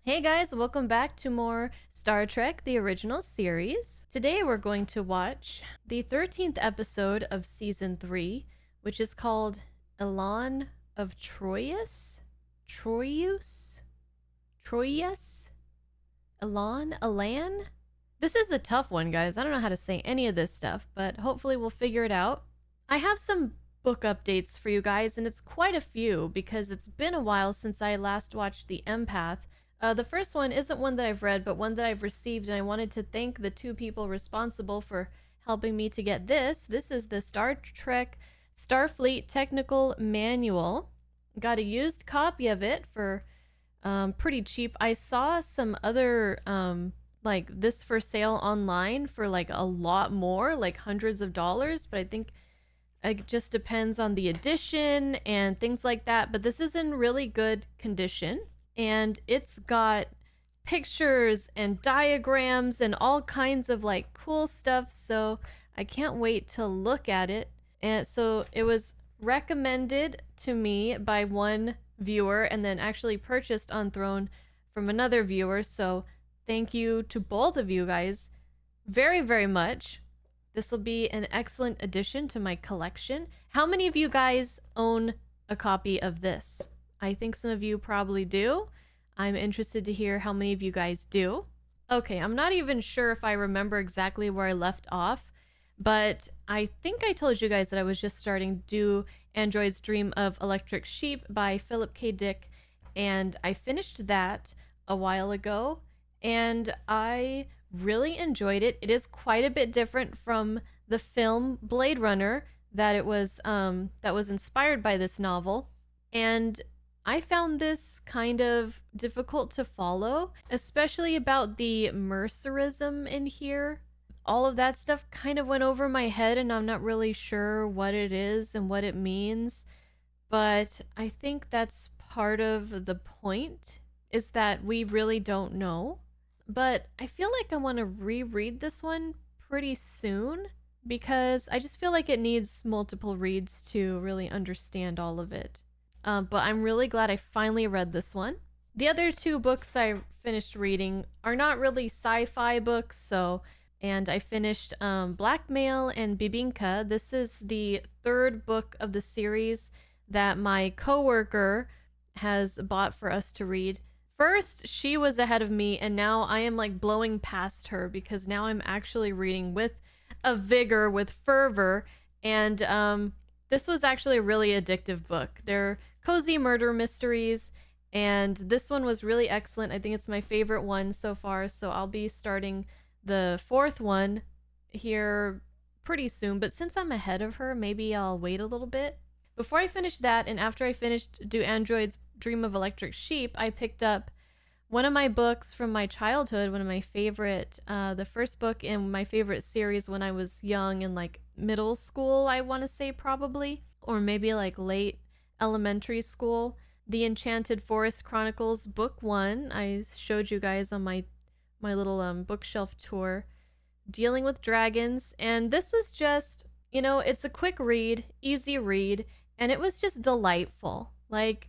Hey guys, welcome back to more Star Trek the Original Series. Today we're going to watch the 13th episode of Season 3, which is called Elaan of Troyius? Troyius? Troyius? Elan? This is a tough one, guys. I don't know how to say any of this stuff, but hopefully we'll figure it out. I have some book updates for you guys, and it's quite a few because it's been a while since I last watched The Empath. The first one isn't one that I've read, but one that I've received, and I wanted to thank the two people responsible for helping me to get this. This is the Star Trek Starfleet Technical Manual. Got a used copy of it for pretty cheap. I saw some other like this for sale online for like a lot more, like hundreds of dollars, but I think it just depends on the edition and things like that. But this is in really good condition, and it's got pictures and diagrams and all kinds of like cool stuff. So I can't wait to look at it. And so it was recommended to me by one viewer and then actually purchased on Throne from another viewer. So thank you to both of you guys very, very much. This will be an excellent addition to my collection. How many of you guys own a copy of this? I think some of you probably do. I'm interested to hear how many of you guys do. Okay, I'm not even sure if I remember exactly where I left off, but I think I told you guys that I was just starting to do Android's Dream of Electric Sheep by Philip K. Dick, and I finished that a while ago, and I really enjoyed it. It is quite a bit different from the film Blade Runner that was inspired by this novel, and I found this kind of difficult to follow, especially about the mercerism in here. All of that stuff kind of went over my head, and I'm not really sure what it is and what it means. But I think that's part of the point, is that we really don't know. But I feel like I want to reread this one pretty soon because I just feel like it needs multiple reads to really understand all of it. But I'm really glad I finally read this one. The other two books I finished reading are not really sci-fi books, and I finished Blackmail and Bibinka. This is the third book of the series that my coworker has bought for us to read. First, she was ahead of me, and now I am like blowing past her because now I'm actually reading with a vigor, with fervor, and this was actually a really addictive book. They're cozy murder mysteries, and this one was really excellent. I think it's my favorite one so far, so I'll be starting the fourth one here pretty soon, but since I'm ahead of her, maybe I'll wait a little bit. Before I finished that, and after I finished Do Android's Dream of Electric Sheep, I picked up one of my books from my childhood, one of my favorite, the first book in my favorite series when I was young in like middle school, I want to say probably, or maybe like late elementary school. The Enchanted Forest Chronicles, Book 1. I showed you guys on my little bookshelf tour, dealing with dragons. And this was just, it's a quick read, easy read, and it was just delightful. Like,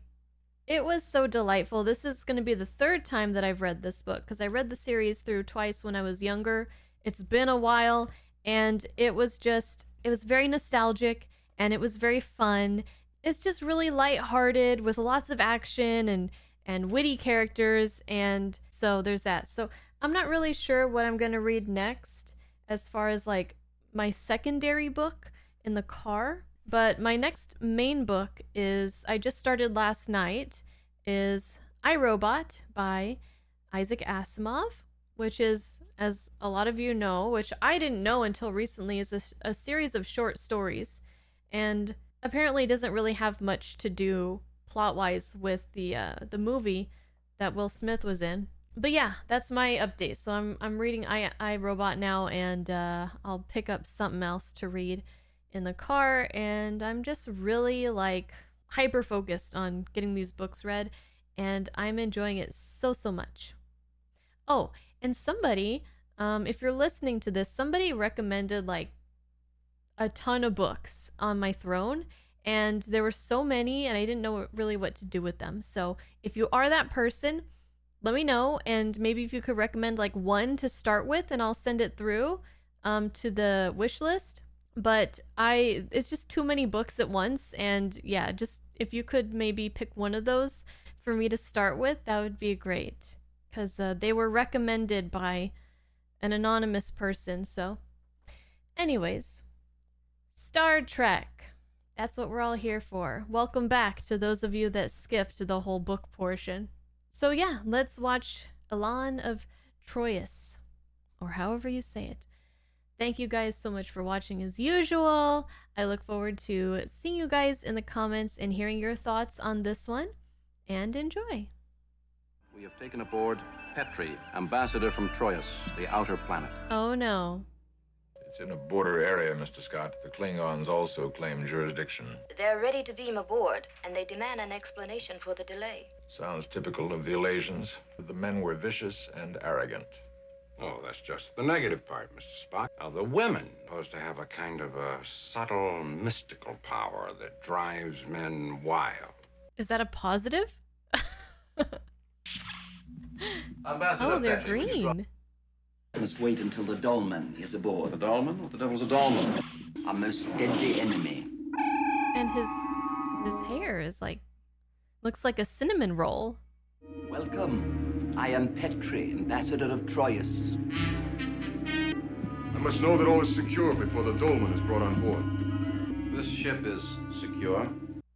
it was so delightful. This is going to be the third time that I've read this book because I read the series through twice when I was younger. It's been a while, and it was very nostalgic, and it was very fun. It's just really lighthearted with lots of action and witty characters, and so there's that. So I'm not really sure what I'm going to read next as far as like my secondary book in the car. But my next main book I just started last night, is I, Robot by Isaac Asimov, which is, as a lot of you know, which I didn't know until recently, is a series of short stories. And apparently it doesn't really have much to do plot-wise with the movie that Will Smith was in. But yeah, that's my update. So I'm reading I, Robot now, and I'll pick up something else to read in the car, and I'm just really like hyper focused on getting these books read, and I'm enjoying it so much. Oh, and somebody, if you're listening to this, somebody recommended like a ton of books on my Throne, and there were so many, and I didn't know really what to do with them. So if you are that person, let me know, and maybe if you could recommend like one to start with, and I'll send it through to the wish list. But it's just too many books at once, and yeah, just if you could maybe pick one of those for me to start with, that would be great, because they were recommended by an anonymous person. So anyways, Star Trek, that's what we're all here for. Welcome back to those of you that skipped the whole book portion. So yeah, let's watch Elaan of Troyius, or however you say it. Thank you guys so much for watching as usual. I look forward to seeing you guys in the comments and hearing your thoughts on this one, and enjoy. We have taken aboard Petri, ambassador from Troyius, the outer planet. Oh no. It's in a border area, Mr. Scott. The Klingons also claim jurisdiction. They're ready to beam aboard, and they demand an explanation for the delay. Sounds typical of the Elasians. The men were vicious and arrogant. Oh, that's just the negative part, Mr. Spock. Now, the women supposed to have a kind of a subtle, mystical power that drives men wild. Is that a positive? Ambassador Oh, they're Petri, green. I must wait until the dolman is aboard. The dolman? What the devil's a dolman? Our most deadly enemy. And his hair is like, looks like a cinnamon roll. Welcome. I am Petri, ambassador of Troyius. I must know that all is secure before the dolman is brought on board. This ship is secure.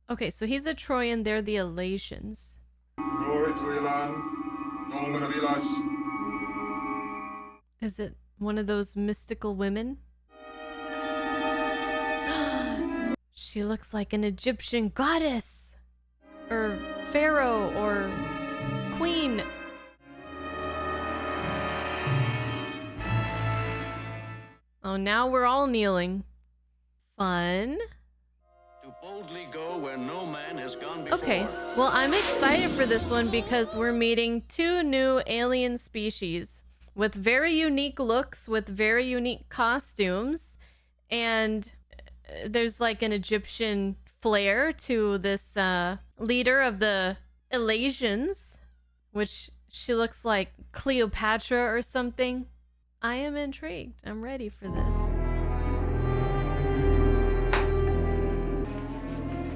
Okay, so he's a Troyan, they're the Elasians. Glory to Elaan, dolman of Elas. Is it one of those mystical women? She looks like an Egyptian goddess, or pharaoh, or queen. Oh, now we're all kneeling. Fun. To boldly go where no man has gone before. Okay, well, I'm excited for this one because we're meeting two new alien species with very unique looks, with very unique costumes, and there's like an Egyptian flair to this leader of the Elasians, which she looks like Cleopatra or something. I am intrigued. I'm ready for this.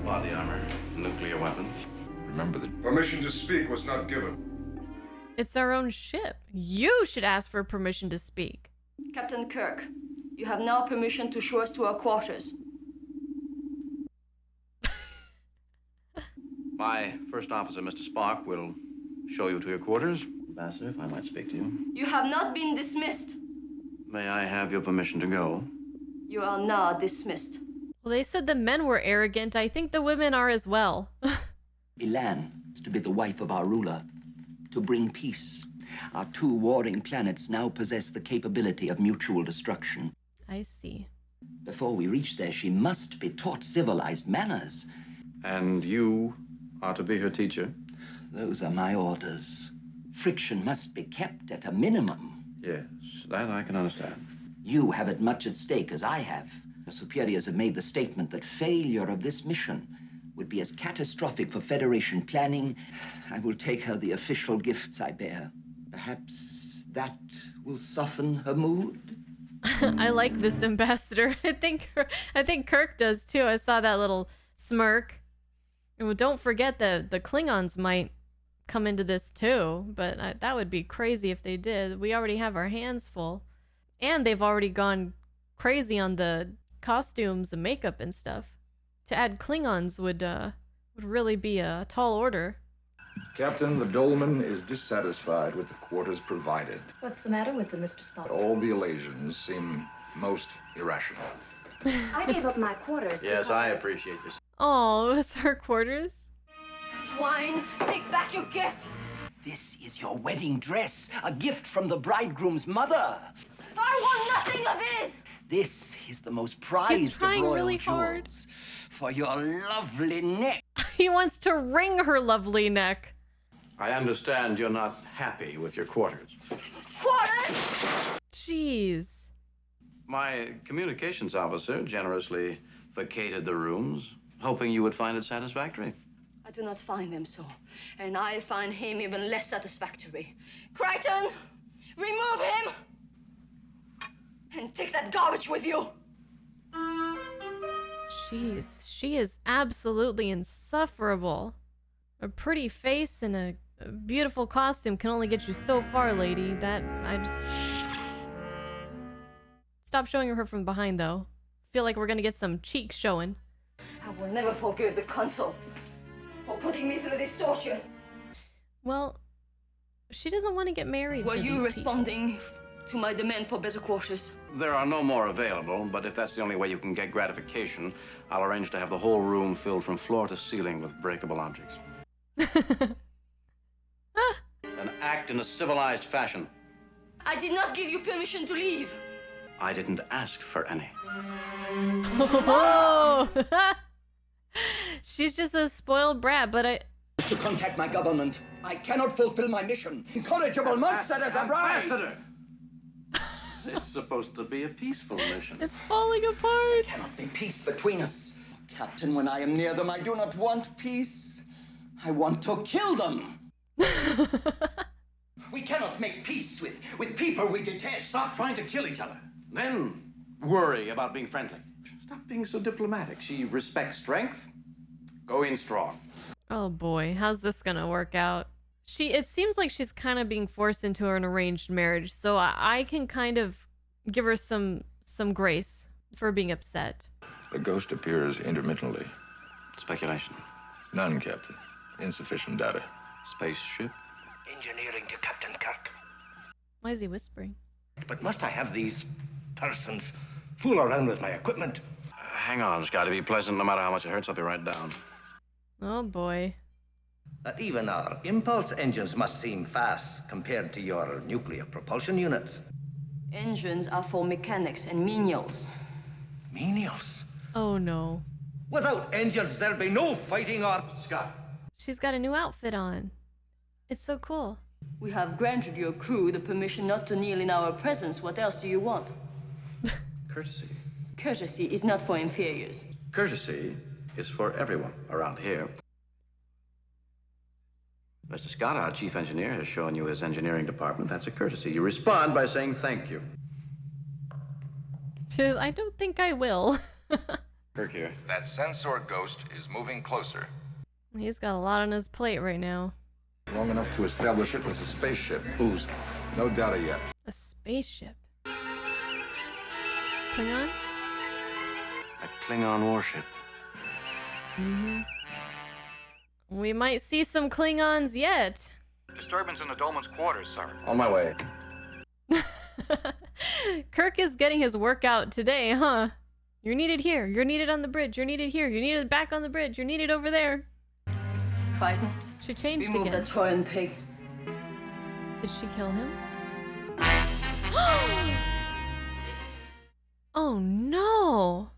Body armor, nuclear weapons. Remember that Permission to speak was not given. It's our own ship. You should ask for permission to speak. Captain Kirk, you have now permission to show us to our quarters. My first officer, Mr. Spock, will show you to your quarters. Ambassador, if I might speak to you. You have not been dismissed. May I have your permission to go? You are now dismissed. Well, they said the men were arrogant. I think the women are as well. Elaan is to be the wife of our ruler, to bring peace. Our two warring planets now possess the capability of mutual destruction. I see. Before we reach there, she must be taught civilized manners. And you are to be her teacher? Those are my orders. Friction must be kept at a minimum. Yes, that I can understand. You have as much at stake as I have. The superiors have made the statement that failure of this mission would be as catastrophic for Federation planning. I will take her the official gifts I bear. Perhaps that will soften her mood. I like this ambassador. I think Kirk does too. I saw that little smirk. And well, don't forget that the Klingons might come into this too, but that would be crazy if they did. We already have our hands full, and they've already gone crazy on the costumes and makeup and stuff. To add Klingons would really be a tall order. Captain, the dolman is dissatisfied with the quarters provided. What's the matter with them, Mr. Spock? All the Elasians seem most irrational. I gave up my quarters. Yes, I appreciate this. Oh, it was her quarters. Swine, take back your gift. This is your wedding dress, a gift from the bridegroom's mother. I want nothing of his. This is the most prized He's trying of royal really jewels hard. for your lovely neck. He wants to wring her lovely neck. I understand you're not happy with your quarters. Quarters? Jeez. My communications officer generously vacated the rooms, hoping you would find it satisfactory. I do not find them so, and I find him even less satisfactory. Crichton, remove him! And take that garbage with you! Jeez, she is absolutely insufferable. A pretty face and a beautiful costume can only get you so far, lady. Stop showing her from behind, though. Feel like we're gonna get some cheek showing. I will never forgive the consul for putting me through this torture. Well, she doesn't want to get married Were to you these responding to my demand for better quarters? There are no more available, but if that's the only way you can get gratification, I'll arrange to have the whole room filled from floor to ceiling with breakable objects. people. And act in a civilized fashion. I did not give you permission to leave. I didn't ask for any. Oh! She's just a spoiled brat, but I... To contact my government. I cannot fulfill my mission. Incorrigible monster as a bride! Ambassador! This is supposed to be a peaceful mission. It's falling apart. There cannot be peace between us. Captain, when I am near them, I do not want peace. I want to kill them. We cannot make peace with people we detest. Stop trying to kill each other. Then worry about being friendly. Stop being so diplomatic. She respects strength. Go in strong. Oh boy, how's this gonna work out? It seems like she's kind of being forced into an arranged marriage, so I can kind of give her some grace for being upset. The ghost appears intermittently. Speculation. None, Captain. Insufficient data. Spaceship. Engineering to Captain Kirk. Why is he whispering? But must I have these persons fool around with my equipment? Hang on, it's got to be pleasant no matter how much it hurts. I'll be right down. Oh boy. Even our impulse engines must seem fast compared to your nuclear propulsion units. Engines are for mechanics and menials. Menials? Oh no. Without engines, there'll be no fighting or... Scott. She's got a new outfit on. It's so cool. We have granted your crew the permission not to kneel in our presence. What else do you want? Courtesy. Courtesy is not for inferiors. Courtesy is for everyone around here. Mr. Scott, our chief engineer, has shown you his engineering department. That's a courtesy. You respond by saying thank you. I don't think I will. Kirk here. That sensor ghost is moving closer. He's got a lot on his plate right now. Long enough to establish it was a spaceship. Whose? No data yet. A spaceship. Klingon? A Klingon warship. Mm-hmm. We might see some Klingons yet. Disturbance in the Dolman's quarters, sir. On my way. Kirk is getting his workout today, huh? You're needed here. You're needed on the bridge. You're needed here. You're needed back on the bridge. You're needed over there. Crichton, She changed remove again. that Trojan pig. Did she kill him? Oh no!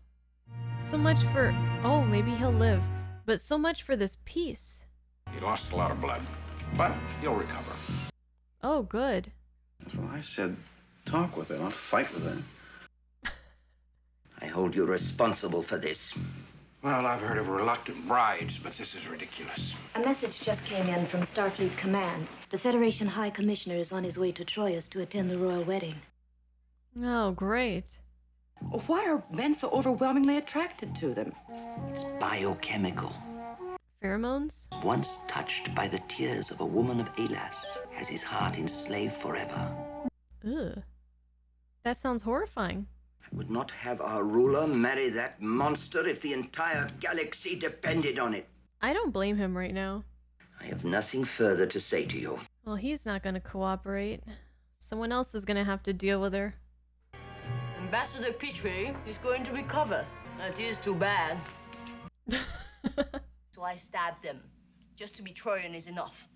So much for... Oh, maybe he'll live. But so much for this peace. He lost a lot of blood, but he'll recover. Oh, good. That's what I said. Talk with her, not fight with her. I hold you responsible for this. Well, I've heard of reluctant brides, but this is ridiculous. A message just came in from Starfleet Command. The Federation High Commissioner is on his way to Troyius to attend the royal wedding. Oh, great. Why are men so overwhelmingly attracted to them? It's biochemical. Pheromones? Once touched by the tears of a woman of Elas, has his heart enslaved forever. Ugh. That sounds horrifying. I would not have our ruler marry that monster if the entire galaxy depended on it. I don't blame him right now. I have nothing further to say to you. Well, he's not gonna cooperate. Someone else is gonna have to deal with her. Ambassador Petrie is going to recover. That is too bad. So I stabbed them. Just to be Trojan is enough.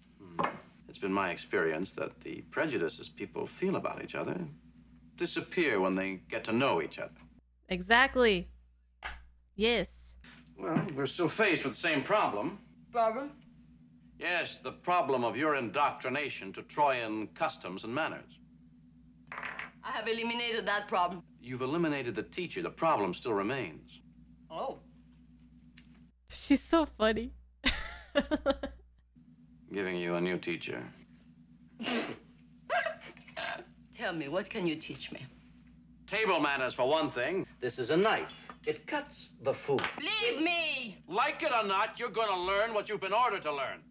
It's been my experience that the prejudices people feel about each other disappear when they get to know each other. Exactly. Yes. Well, we're still faced with the same problem. Problem? Yes, the problem of your indoctrination to Trojan customs and manners. I have eliminated that problem. You've eliminated the teacher. The problem still remains. Oh. She's so funny. Giving you a new teacher. Tell me, what can you teach me? Table manners, for one thing. This is a knife. It cuts the food. Leave me! Like it or not, you're going to learn what you've been ordered to learn.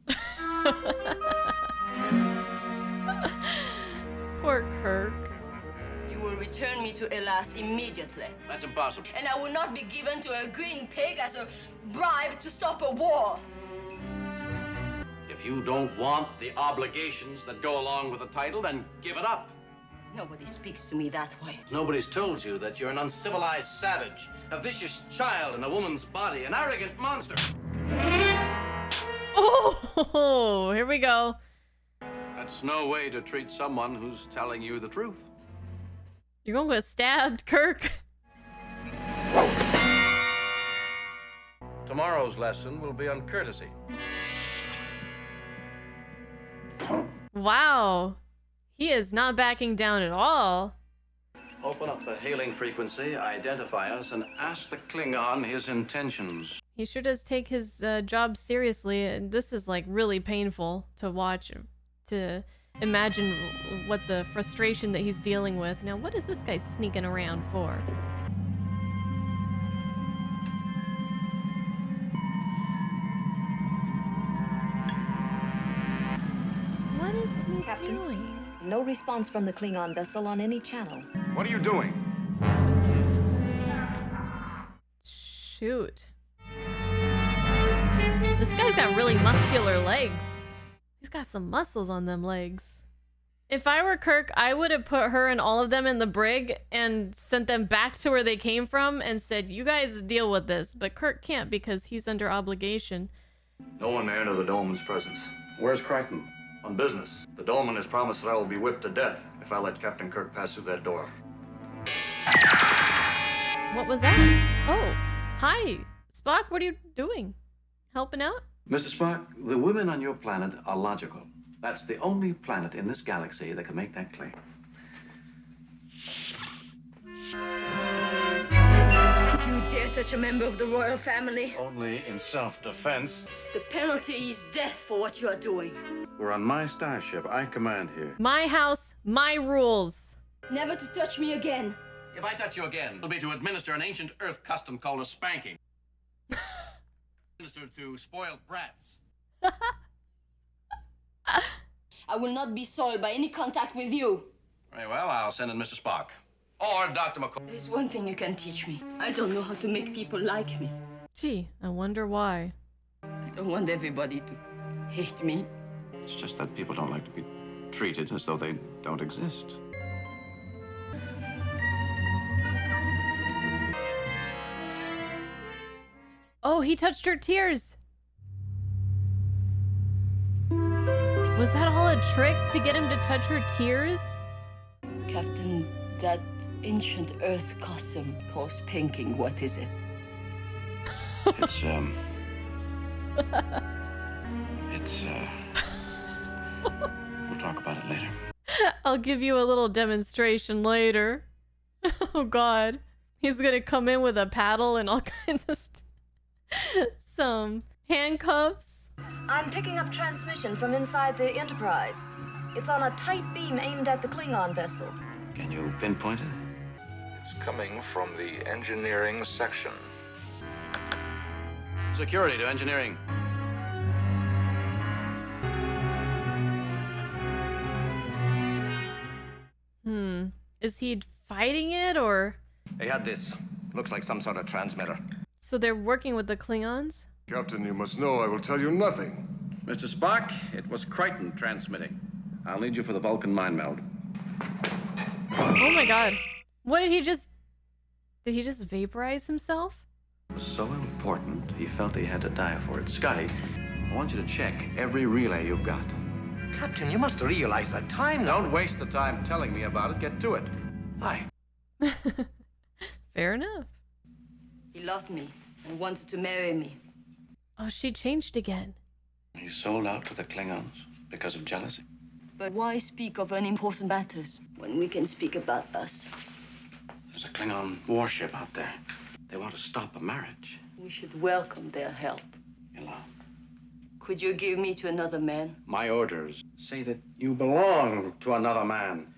Poor Kirk. You will return me to Elas immediately. That's impossible. And I will not be given to a green pig as a bribe to stop a war. If you don't want the obligations that go along with the title, then give it up. Nobody speaks to me that way. Nobody's told you that you're an uncivilized savage, a vicious child in a woman's body, an arrogant monster. Oh, here we go. That's no way to treat someone who's telling you the truth. You're gonna get stabbed, Kirk. Tomorrow's lesson will be on courtesy. Wow. He is not backing down at all. Open up the hailing frequency, identify us, and ask the Klingon his intentions. He sure does take his job seriously, and this is like really painful to watch, to imagine what the frustration that he's dealing with. Now, what is this guy sneaking around for? What is he Captain? doing? No response from the Klingon vessel on any channel. What are you doing? Shoot. This guy's got really muscular legs. He's got some muscles on them legs. If I were Kirk, I would have put her and all of them in the brig and sent them back to where they came from and said, you guys deal with this. But Kirk can't because he's under obligation. No one may enter the Dolman's presence. Where's Crichton? On business. The Dolman has promised that I will be whipped to death if I let Captain Kirk pass through that door. What was that? Oh, hi. Spock, what are you doing? Helping out? Mr. Spock, the women on your planet are logical. That's the only planet in this galaxy that can make that claim. You dare touch a member of the royal family? Only in self-defense. The penalty is death for what you are doing. We're on my starship. I command here. My house, my rules. Never to touch me again. If I touch you again, it'll be to administer an ancient Earth custom called a spanking. Administered to spoiled brats. I will not be soiled by any contact with you. Very well, I'll send in Mr. Spock. Or Dr. McCoy. There's one thing you can teach me. I don't know how to make people like me. Gee, I wonder why. I don't want everybody to hate me. It's just that people don't like to be treated as though they don't exist. Oh, he touched her tears. Was that all a trick to get him to touch her tears? Captain, that ancient Earth custom calls pinking. What is it? It's, we'll talk about it later. I'll give you a little demonstration later. Oh God. He's gonna come in with a paddle and all kinds of some handcuffs. I'm picking up transmission from inside the Enterprise. It's on a tight beam aimed at the Klingon vessel. Can you pinpoint it? It's coming from the engineering section. Security to engineering. Is he fighting it or? They had this. Looks like some sort of transmitter. So they're working with the Klingons? Captain, you must know I will tell you nothing. Mr. Spock, it was Crichton transmitting. I'll need you for the Vulcan mind meld. Oh my God. What did he just vaporize himself? It was so important, he felt he had to die for it. Scotty, I want you to check every relay you've got. Captain, you must realize the time now. Don't waste the time telling me about it. Get to it. Bye. Fair enough. He loved me and wanted to marry me. Oh, she changed again. He sold out to the Klingons because of jealousy. But why speak of unimportant matters when we can speak about us? There's a Klingon warship out there. They want to stop a marriage. We should welcome their help. Elaan, Could you give me to another man? My orders say that you belong to another man.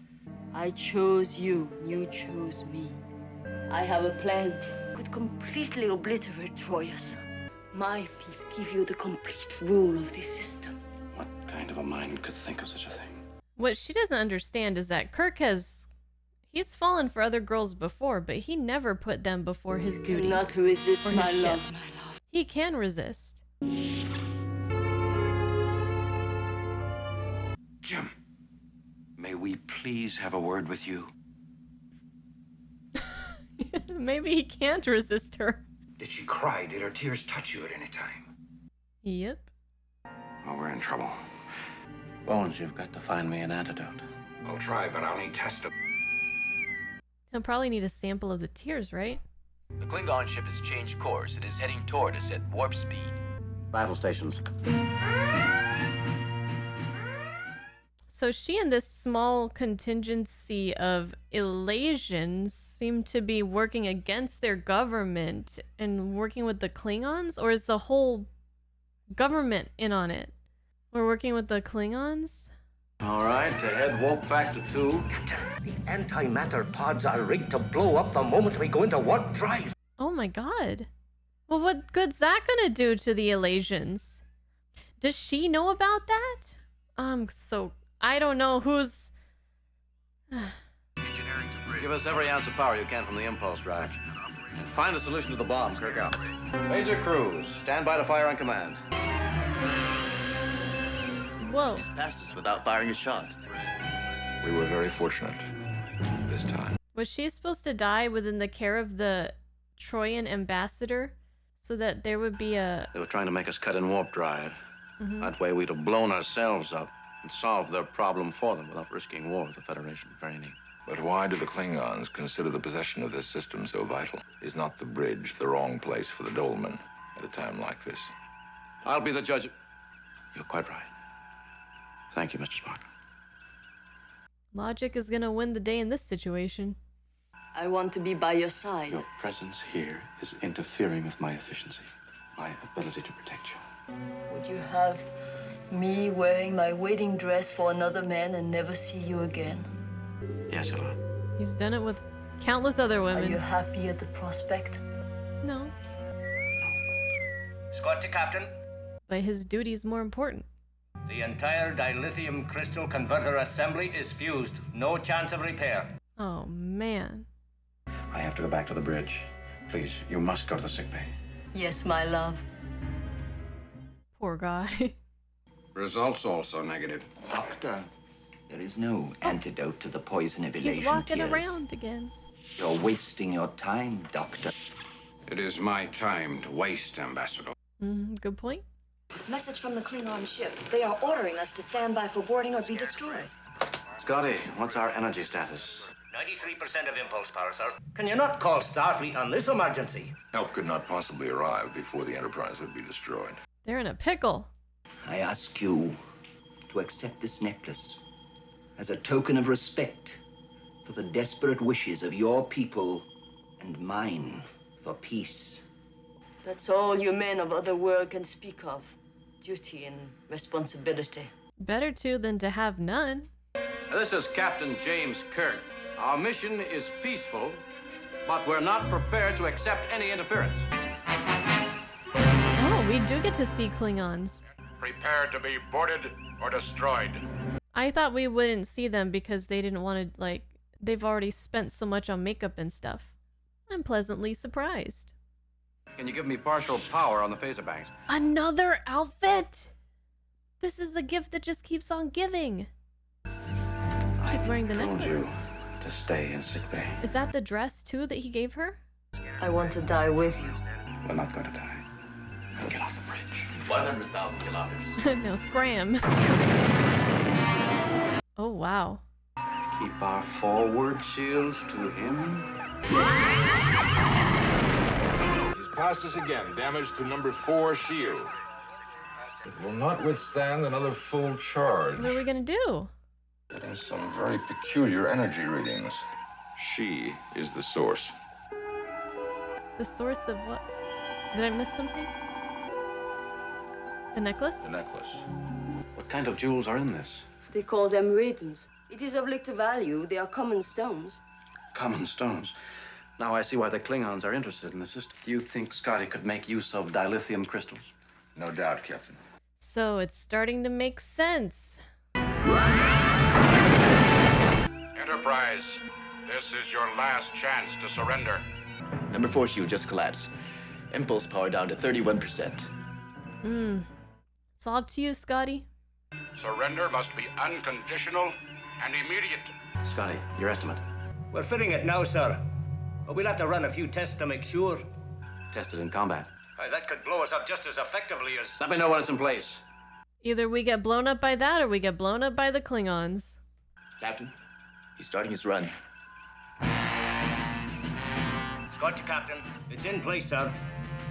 I chose you, you chose me. I have a plan. Could completely obliterate Troyius. My people give you the complete rule of this system. What kind of a mind could think of such a thing? What she doesn't understand is that he's fallen for other girls before, but he never put them before his duty. Not resist or my his love, ship. my love. He can resist. Jim, may we please have a word with you? Maybe he can't resist her. Did she cry? Did her tears touch you at any time? Yep. Well, we're in trouble. Bones, you've got to find me an antidote. I'll try, but I'll need tests to... He'll probably need a sample of the tears, right? The Klingon ship has changed course. It is heading toward us at warp speed. Battle stations. So she and this small contingency of Elasians seem to be working against their government and working with the Klingons? Or is the whole government in on it? We're working with the Klingons? All right, to head warp factor 2. The antimatter pods are rigged to blow up the moment we go into warp drive. Oh my god. Well, what good's that gonna do to the Elasians? Does she know about that? I don't know who's... Give us every ounce of power you can from the impulse drive. And find a solution to the bomb, Kirk out. Laser crews, stand by to fire on command. Whoa. She's passed us without firing a shot. We were very fortunate this time. Was she supposed to die within the care of the Troyan ambassador so that there would be a... They were trying to make us cut in warp drive. That way we'd have blown ourselves up and solved their problem for them without risking war with the Federation. Very neat. But why do the Klingons consider the possession of this system so vital? Is not the bridge the wrong place for the Dolmen at a time like this? I'll be the judge. You're quite right. Thank you, Mr. Spock. Logic is gonna win the day in this situation. I want to be by your side. Your presence here is interfering with my efficiency, my ability to protect you. Would you have me wearing my wedding dress for another man and never see you again? Yes, Elaan. He's done it with countless other women. Are you happy at the prospect? No. Squad to Captain. But his duty's more important. The entire dilithium crystal converter assembly is fused. No chance of repair. Oh, man. I have to go back to the bridge. Please, you must go to the sickbay. Yes, my love. Poor guy. Results also negative. Doctor, there is no antidote to the poison of elation He's walking tears. around again. You're wasting your time, Doctor. It is my time to waste, Ambassador. Good point. Message from the Klingon ship. They are ordering us to stand by for boarding or be destroyed. Scotty, what's our energy status? 93% of impulse power, sir. Can you not call Starfleet on this emergency? Help could not possibly arrive before the Enterprise would be destroyed. They're in a pickle. I ask you to accept this necklace as a token of respect for the desperate wishes of your people and mine for peace. That's all you men of other world can speak of. Duty and responsibility. Better to than to have none. This is Captain James Kirk. Our mission is peaceful, but we're not prepared to accept any interference. Oh, we do get to see Klingons. Prepare to be boarded or destroyed. I thought we wouldn't see them because they didn't want to, they've already spent so much on makeup and stuff. I'm pleasantly surprised. Can you give me partial power on the phaser banks? Another outfit? This is a gift that just keeps on giving. She's wearing the told necklace. you to stay in sickbay. Is that the dress, too, that he gave her? I want to die with you. We're not going to die. I'll get off the bridge. 100,000 kilometers. No, scram. Oh, wow. Keep our forward shields to him. He's passed us again. Damage to number 4 shield. It will not withstand another full charge. What are we gonna do? Getting some very peculiar energy readings. She is the source. The source of what? Did I miss something? The necklace? The necklace. What kind of jewels are in this? They call them radons. It is of little value. They are common stones. Common stones. Now I see why the Klingons are interested in the system. Do you think Scotty could make use of dilithium crystals? No doubt, Captain. So it's starting to make sense. Enterprise, this is your last chance to surrender. Number 4 shield just collapsed. Impulse power down to 31%. It's all up to you, Scotty. Surrender must be unconditional and immediate. Scotty, your estimate. We're fitting it now, sir. But we'll have to run a few tests to make sure. Tested in combat. That could blow us up just as effectively as... Let me know when it's in place. Either we get blown up by that or we get blown up by the Klingons. Captain, he's starting his run. Got you, Captain. It's in place, sir.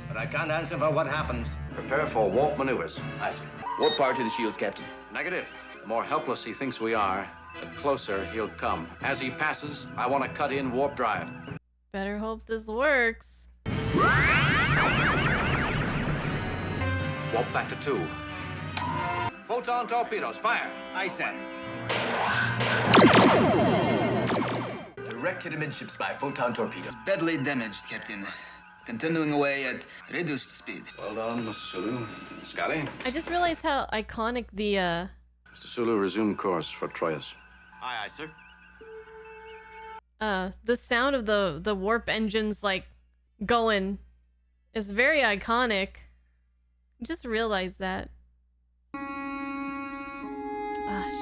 But I can't answer for what happens. Prepare for warp maneuvers. Aye, sir. Warp power to the shields, Captain. Negative. The more helpless he thinks we are, the closer he'll come. As he passes, I want to cut in warp drive. Better hope this works. Warp back to 2. Photon torpedoes, fire. Aye, sir. Direct hit midships by photon torpedoes. Badly damaged, Captain. Continuing away at reduced speed. Well done, Mr. Sulu. Scotty? I just realized how iconic the, Mr. Sulu, resume course for Troyius. Aye, aye, sir. the sound of the warp engines, like, going is very iconic. I just realized that.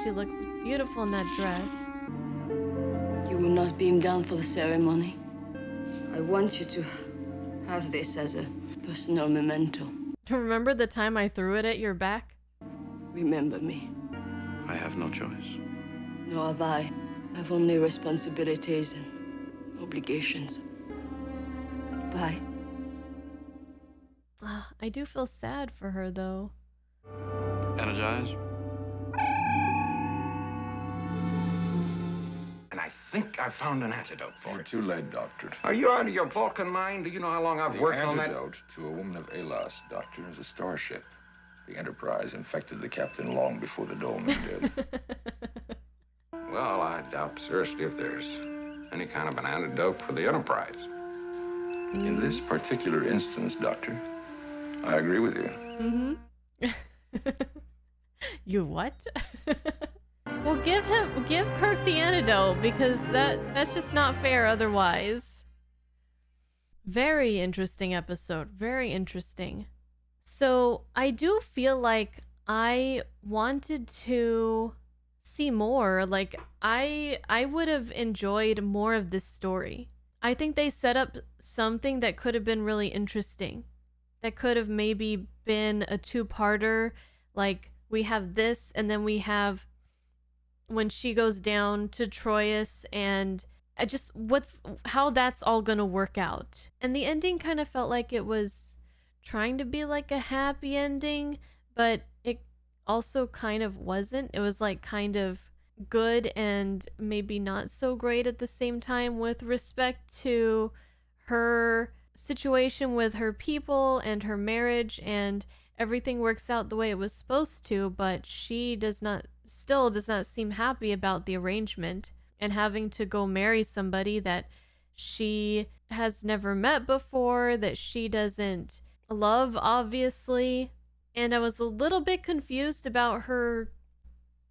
She looks beautiful in that dress. You will not beam down for the ceremony. I want you to have this as a personal memento. Remember the time I threw it at your back? Remember me. I have no choice. Nor have I. I have only responsibilities and obligations. Bye. I do feel sad for her, though. Energize. And I think I found an antidote for You're it. too late, Doctor. Are you out of your Vulcan mind? Do you know how long I've worked on that? The antidote to a woman of Elas, Doctor, is a starship. The Enterprise infected the captain long before the Dolman did. Well, I doubt seriously if there's any kind of an antidote for the Enterprise. In this particular instance, Doctor, I agree with you. Mm-hmm. You what? Well, give Kirk the antidote, because that's just not fair otherwise. Very interesting episode. Very interesting. So I do feel like I wanted to see more. Like I would have enjoyed more of this story. I think they set up something that could have been really interesting. That could have maybe been a two-parter. Like we have this, and then we have when she goes down to Troyius, and how that's all gonna work out. And the ending kind of felt like it was trying to be like a happy ending, but it also kind of wasn't. It was like kind of good and maybe not so great at the same time with respect to her situation with her people and her marriage, and everything works out the way it was supposed to, but she still does not seem happy about the arrangement and having to go marry somebody that she has never met before, that she doesn't love, obviously. And I was a little bit confused about her,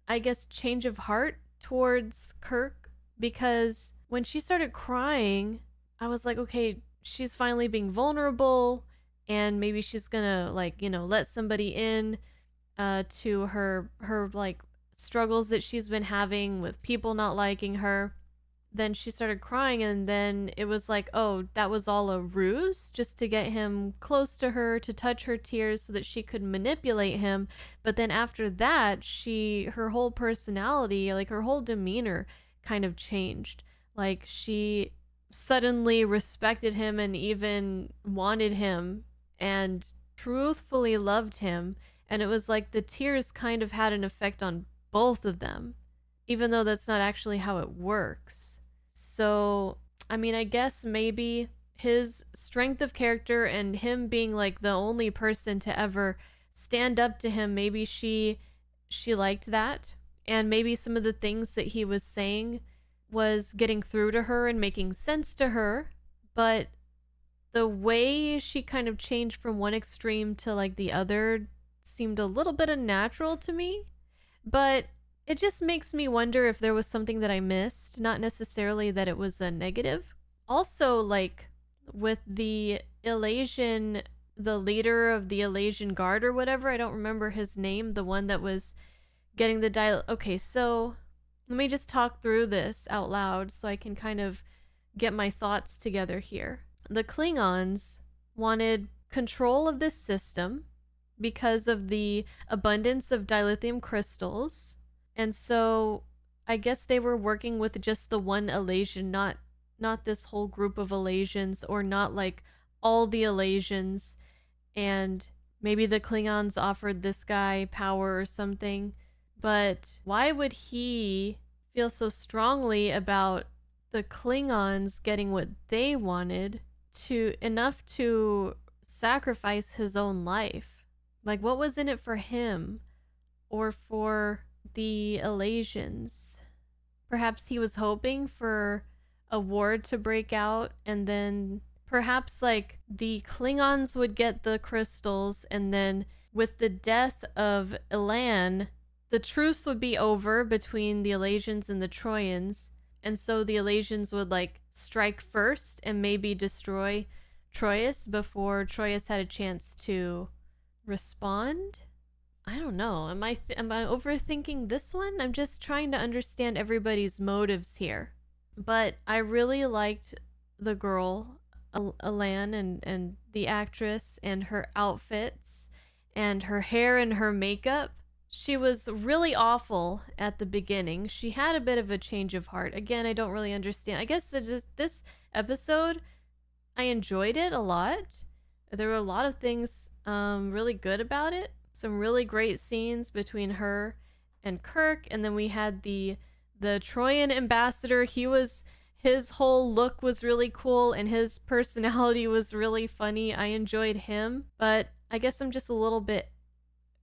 I guess, change of heart towards Kirk, because when she started crying, I was like, okay, she's finally being vulnerable, and maybe she's gonna, like, let somebody in to her like struggles that she's been having with people not liking her. Then she started crying, and then it was like, oh, that was all a ruse just to get him close to her, to touch her tears so that she could manipulate him. But then after that, her whole personality, like her whole demeanor kind of changed. Like she suddenly respected him and even wanted him and truthfully loved him. And it was like the tears kind of had an effect on both of them, even though that's not actually how it works. So, I mean, I guess maybe his strength of character and him being like the only person to ever stand up to him. Maybe she liked that, and maybe some of the things that he was saying was getting through to her and making sense to her, but the way she kind of changed from one extreme to like the other seemed a little bit unnatural to me. But it just makes me wonder if there was something that I missed, not necessarily that it was a negative. Also, like with the Elasian, the leader of the Elasian Guard or whatever, I don't remember his name, the one that was getting the dial. Okay, so let me just talk through this out loud so I can kind of get my thoughts together here. The Klingons wanted control of this system because of the abundance of dilithium crystals. And so I guess they were working with just the one Elasian, not this whole group of Elasians, or not like all the Elasians. And maybe the Klingons offered this guy power or something. But why would he feel so strongly about the Klingons getting what they wanted enough to sacrifice his own life? Like, what was in it for him or for the Elasians? Perhaps he was hoping for a war to break out, and then perhaps like the Klingons would get the crystals, and then with the death of Elaan, the truce would be over between the Elasians and the Troyans, and so the Elasians would like strike first and maybe destroy Troyius before Troyius had a chance to respond. I don't know. Am I overthinking this one? I'm just trying to understand everybody's motives here. But I really liked the girl, Elaan, and the actress, and her outfits, and her hair and her makeup. She was really awful at the beginning. She had a bit of a change of heart. Again, I don't really understand. I guess this episode, I enjoyed it a lot. There were a lot of things really good about it. Some really great scenes between her and Kirk, and then we had the Troyan ambassador. His whole look was really cool, and his personality was really funny. I enjoyed him, but I guess I'm just a little bit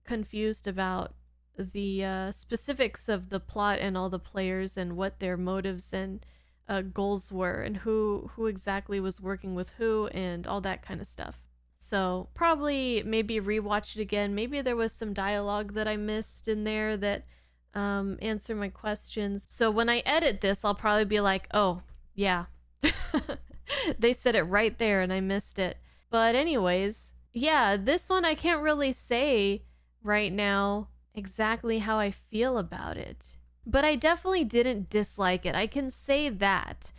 confused about the specifics of the plot and all the players and what their motives and goals were, and who exactly was working with who and all that kind of stuff. So probably maybe rewatch it again. Maybe there was some dialogue that I missed in there that answer my questions. So when I edit this, I'll probably be like, oh, yeah. They said it right there and I missed it. But anyways, yeah, this one I can't really say right now exactly how I feel about it. But I definitely didn't dislike it. I can say that.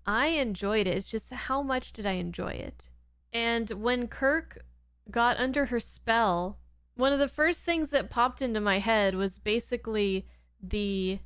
I enjoyed it. It's just how much did I enjoy it? And when Kirk got under her spell, one of the first things that popped into my head was basically the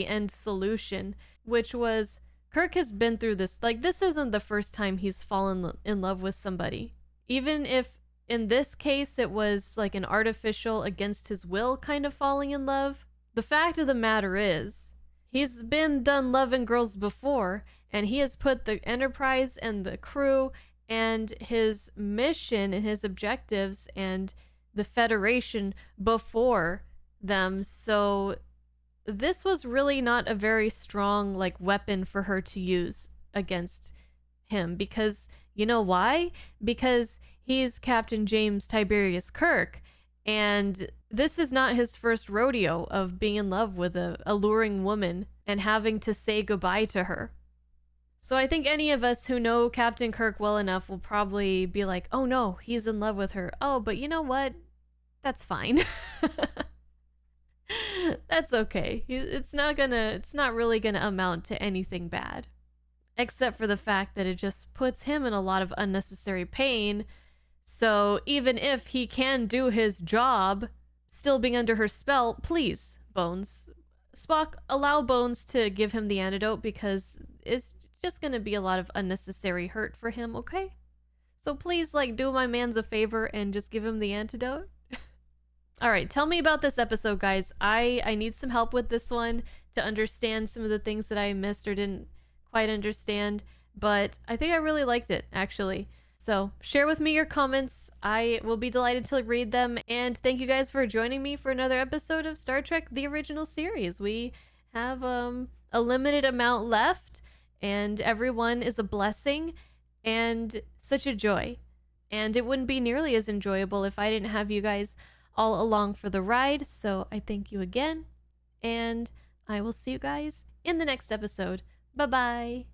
end solution, which was Kirk has been through this. Like, this isn't the first time he's fallen in love with somebody. Even if in this case it was like an artificial against his will kind of falling in love. The fact of the matter is, he's been done loving girls before, and he has put the Enterprise and the crew and his mission and his objectives and the Federation before them. So this was really not a very strong like weapon for her to use against him, because you know why? Because he's Captain James Tiberius Kirk, and this is not his first rodeo of being in love with a alluring woman and having to say goodbye to her. So I think any of us who know Captain Kirk well enough will probably be like, oh no, he's in love with her. Oh, but you know what? That's fine. That's okay. It's not really gonna amount to anything bad. Except for the fact that it just puts him in a lot of unnecessary pain. So even if he can do his job, still being under her spell, please, Bones. Spock, allow Bones to give him the antidote, because it's just gonna be a lot of unnecessary hurt for him, okay? So please, like, do my mans a favor and just give him the antidote. All right, tell me about this episode, guys. I need some help with this one to understand some of the things that I missed or didn't quite understand, but I think I really liked it, actually. So share with me your comments. I will be delighted to read them. And thank you guys for joining me for another episode of Star Trek The Original Series. We have a limited amount left, and everyone is a blessing and such a joy. And it wouldn't be nearly as enjoyable if I didn't have you guys all along for the ride. So I thank you again, and I will see you guys in the next episode. Bye-bye.